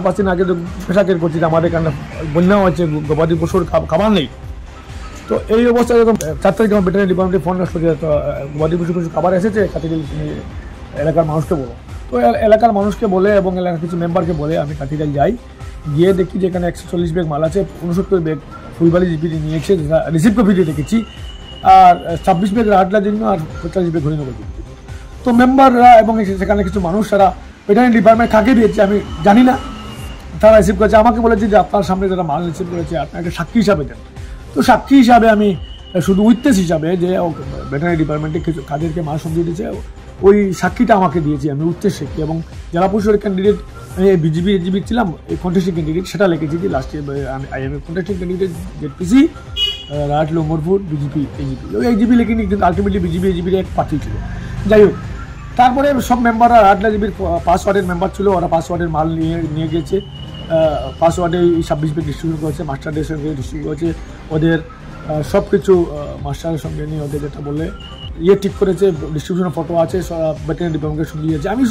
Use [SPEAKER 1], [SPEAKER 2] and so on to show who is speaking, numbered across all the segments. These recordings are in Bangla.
[SPEAKER 1] পাঁচ দিন আগে তো পেশাকের করছি আমাদের এখানে বন্যা হচ্ছে, গবাদি পশুর খাবার নেই। তো এই অবস্থায় যখন 4 তারিখ আমার ভেটেরিনারি ডিপার্টমেন্টে ফোন আসলো যে গবাদি পশু কিছু খাবার এসেছে, কাটিগেল এলাকার মানুষকে বলো। তো এলাকার মানুষকে বলে এবং এলাকার কিছু মেম্বারকে বলে আমি কাটিগেল যাই, গিয়ে দেখি যে এখানে 140 ব্যাগ মাল আছে, 69 ব্যাগ ফুলবাড়ি জিপি নিয়েছে, রিসিভ কপি দিয়ে দেখেছি, আর 26 ব্যাগ রাটলার জন্য আর 45 ব্যাগ হরিণগর জিপি। তো মেম্বাররা এবং সেখানে কিছু মানুষ তারা ভেটেরিনারি ডিপার্টমেন্ট কাকে দিয়েছে আমি জানি না, তারা রিসিভ করেছে। আমাকে বলেছে যে আপনার সামনে যারা মাল রিসিভ করেছে আপনাকে সাক্ষী হিসাবে দেন। তো সাক্ষী হিসাবে আমি শুধু উইটনেস হিসাবে যে ভেটেরিনারি ডিপার্টমেন্টে কিছু কাদেরকে মাল সঙ্গে দিয়েছে ওই সাক্ষীটা আমাকে দিয়েছি আমি উইটনেস সাক্ষী। এবং জেলা পরিষদের ক্যান্ডিডেট বিজেপি এজিবি ছিলাম, এই কন্টেস্টিং ক্যান্ডিডেট সেটা লিখেছি যে লাস্টে I am a contesting candidate ZPC রাট লোমরপুর বিজেপি এজিপি। ওই এজিপি লিখিনি, কিন্তু আলটিমেটলি বিজেপি এজিপির এক প্রার্থী ছিল। যাই হোক, তারপরে সব মেম্বাররা রাটলা জিবির 5 ওয়ার্ডের মেম্বার ছিল, ওরা 5 ওয়ার্ডের মাল নিয়ে গেছে, 5 ওয়ার্ডে 26 ব্যাগ ডিস্ট্রিবিউট করেছে, মাস্টারদের সঙ্গে ডিস্ট্রিবিউট করেছে, ওদের সব কিছু মাস্টারের সঙ্গে নিয়ে ওদের যেটা বলে ঠিক করেছে, ডিস্ট্রিবিউশনের ফটো আছে, ভেটেরিনারি ডিপার্টমেন্টের সঙ্গে দিয়েছে। আমি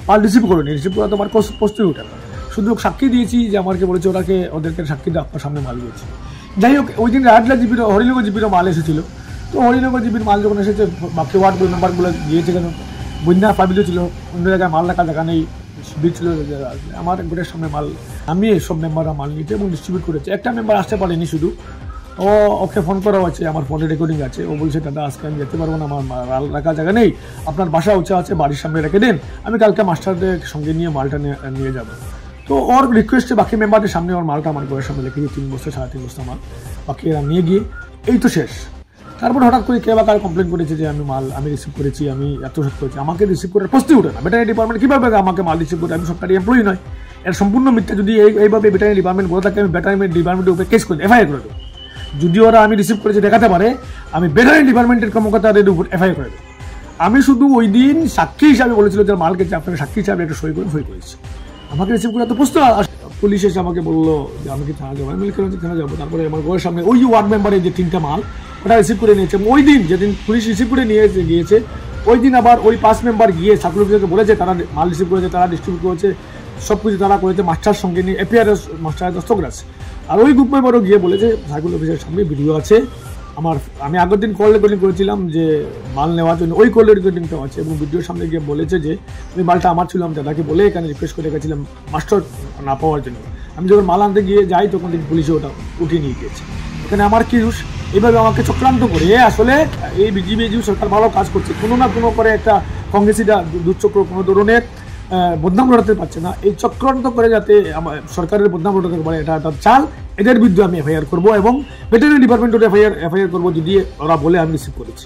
[SPEAKER 1] মাল রিসিভ করিনি, রিসিভ করা তো আমার প্রস্তুতি উঠে না, শুধু সাক্ষী দিয়েছি যে আমাকে বলেছে ওদেরকে সাক্ষী দিয়ে আপনার সামনে মাল দিয়েছি। যাই হোক, ওই দিন রাটলা জিপির হরিনগর জিপিরও মাল এসেছিলো। তো হরিনগর জিপির মাল যখন এসেছে বাকি ওয়ার্ড মেম্বারগুলো গিয়েছে, কেন বন্যা প্লাবিত ছিল, অন্য জায়গায় মাল রাখা জায়গা নেই, শিবির ছিল, আমার গোটের সামনে মাল আমি সব মেম্বাররা মাল নিয়েছে এবং ডিস্ট্রিবিউট করেছে। একটা মেম্বার আসতে পারেনি, শুধু ওকে ফোন করা হচ্ছে, আমার ফোনে রেকর্ডিং আছে, ও বলছে দাদা আজকে আমি যেতে পারবো না, আমার মাল রাখার জায়গা নেই, আপনার বাসা উঁচা আছে, বাড়ির সামনে রেখে দেন, আমি কালকে মাস্টারদের সঙ্গে নিয়ে মালটা নিয়ে যাবো। তো ওর রিকোয়েস্টে বাকি মেম্বারদের সামনে ওর মালটা আমার ঘরের সামনে রেখে দিয়ে 3 বস্তা 3.5 বস্তা মাল বাকি এরা নিয়ে গিয়ে এই তো শেষ। তারপর হঠাৎ করে কে বা কার কমপ্লেন করেছে যে আমি রিসিভ করেছি, আমি এত সব করেছি, আমাকে রিসিভ করার প্রশ্নই ওঠে না। ভেটেরিনারি ডিপার্টমেন্ট কীভাবে আমাকে মাল রিসিভ করে, আমি সরকারি এমপ্লয়ি নয়, এর সম্পূর্ণ মিথ্যা। যদি এইভাবে ভেটেরিনারি ডিপার্টমেন্ট বলে থাকে, আমি ভেটেরিনারি ডিপার্টমেন্টের উপরে কেস করে এফআইআর করে দেবো। যদি ওরা আমি রিসিভ করেছি দেখাতে পারে, আমি ভেটেরিনারি ডিপার্টমেন্টের কর্মকর্তাদের উপর এফআইআর করে দেবো। আমি শুধু ওই দিন সাক্ষী হিসাবে বলেছিল যে মাল গেছে, আপনাকে সাক্ষী হিসাবে একটা সই করেছি, আমাকে রিসিভ করে এত প্রশ্ন। পুলিশ এসে আমাকে বললো যে আমি কি থানা যাবো, আমি কেন থানা যাবো। তারপরে আমার ঘরের সামনে ওই ওয়ার্ড মেম্বারের যে 3টা মাল ওটা রিসিভ করে নিয়েছে। ওই দিন যেদিন পুলিশ রিসিভ করে গিয়েছে ওই দিন আবার ওই 5 মেম্বার গিয়ে সার্কুল অফিসারকে বলেছে তারা মাল রিসিভ করেছে, তারা ডিস্ট্রিবিউট করেছে, সব কিছু তারা করেছে, মাস্টার সঙ্গে নিয়ে এপিআরএস মাস্টারের দস্তখত আছে। আর ওই গ্রুপ মেম্বারও গিয়ে বলেছে সার্কুল অফিসের সামনে ভিডিও আছে আমি আগের দিন কল রেকর্ডিং করেছিলাম যে মাল নেওয়ার জন্য, ওই কল রেকর্ডিংটাও আছে এবং ভিডিওর সামনে গিয়ে বলেছে যে ওই মালটা আমার ছিল, আমি দাদাকে বলে এখানে রিকোয়েস্ট করে গেছিলাম মাস্টার না পাওয়ার জন্য। আমি যখন মাল আনতে গিয়ে যাই তখন দেখি পুলিশে ওটা উঠিয়ে নিয়ে গিয়েছে। এখানে আমার কি দোষ? এইভাবে আমাকে চক্রান্ত করে আসলে এই বিজেপি সরকার ভালো কাজ করছে, কোনো না কোনো করে একটা কংগ্রেসিরা দুঃচক্র কোনো ধরনের বদনাম লড়াতে পারছে না, এই চক্রান্ত করে যাতে সরকারের বদনাম লড়াতে পারে এটা একটা চাল। এদের বিরুদ্ধে আমি এফআইআর করবো এবং ভেটেরিনারি ডিপার্টমেন্টের এফআইআর করবো যদি ওরা বলে আমি রিসিভ করেছি।